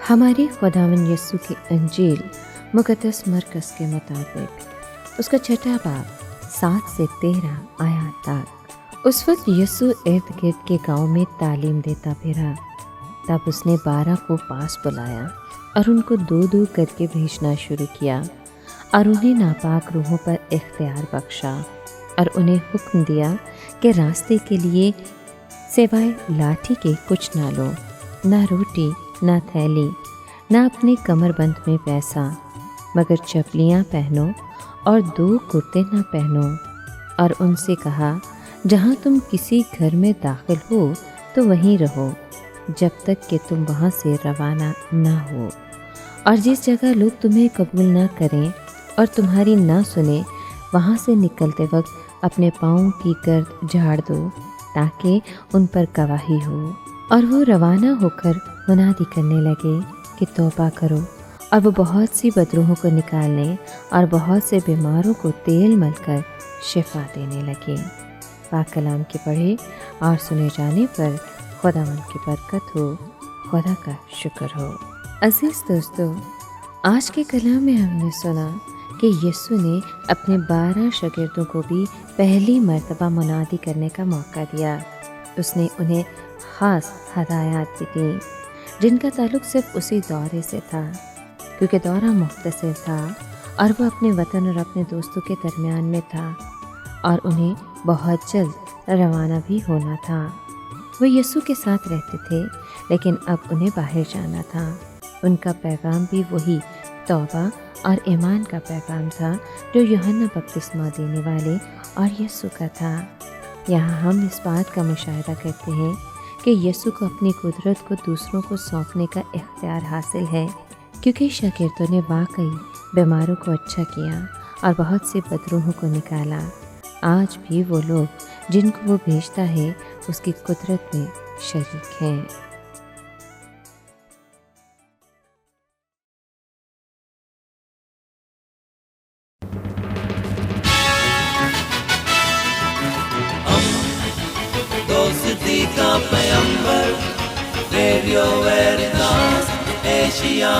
ہماری خداوند یسوع کی انجیل مقدس مرکز کے مطابق اس کا 6 باب 7 سے 13 آیات تک۔ اس وقت یسوع ارد گرد کے گاؤں میں تعلیم دیتا پھرا۔ تب اس نے 12 کو پاس بلایا اور ان کو 2 کر کے بھیجنا شروع کیا، اور انہیں ناپاک روحوں پر اختیار بخشا، اور انہیں حکم دیا کہ راستے کے لیے سوائے لاٹھی کے کچھ نہ لو، نہ روٹی، نہ تھیلی، نہ اپنے کمر بند میں پیسہ، مگر چپلیاں پہنو اور 2 کرتے نہ پہنو۔ اور ان سے کہا، جہاں تم کسی گھر میں داخل ہو تو وہیں رہو، جب تک کہ تم وہاں سے روانہ نہ ہو۔ اور جس جگہ لوگ تمہیں قبول نہ کریں اور تمہاری نہ سنیں، وہاں سے نکلتے وقت اپنے پاؤں کی گرد جھاڑ دو، تاکہ ان پر گواہی ہو۔ اور وہ روانہ ہو کر منادی کرنے لگے کہ توبہ کرو، اور وہ بہت سی بدروحوں کو نکالنے اور بہت سے بیماروں کو تیل مل کر شفا دینے لگے۔ پاک کلام کے پڑھے اور سنے جانے پر خداوند کی برکت ہو، خدا کا شکر ہو۔ عزیز دوستو، آج کے کلام میں ہم نے سنا کہ یسوع نے اپنے 12 شاگردوں کو بھی پہلی مرتبہ منادی کرنے کا موقع دیا۔ اس نے انہیں خاص ہدایات بھی دیں، جن کا تعلق صرف اسی دورے سے تھا، کیونکہ دورہ مختصر تھا اور وہ اپنے وطن اور اپنے دوستوں کے درمیان میں تھا، اور انہیں بہت جلد روانہ بھی ہونا تھا۔ وہ یسوع کے ساتھ رہتے تھے، لیکن اب انہیں باہر جانا تھا۔ ان کا پیغام بھی وہی توبہ اور ایمان کا پیغام تھا جو یوحنا بپتسمہ دینے والے اور یسوع کا تھا۔ یہاں ہم اس بات کا مشاہدہ کرتے ہیں کہ یسوع کو اپنی قدرت کو دوسروں کو سونپنے کا اختیار حاصل ہے، کیونکہ شاگردوں نے واقعی بیماروں کو اچھا کیا اور بہت سے بدروحوں کو نکالا۔ آج بھی وہ لوگ جن کو وہ بھیجتا ہے اس کی قدرت میں شریک ہیں۔ دوستی کا پیمبر، ریڈیو ویریتاس ایشیا۔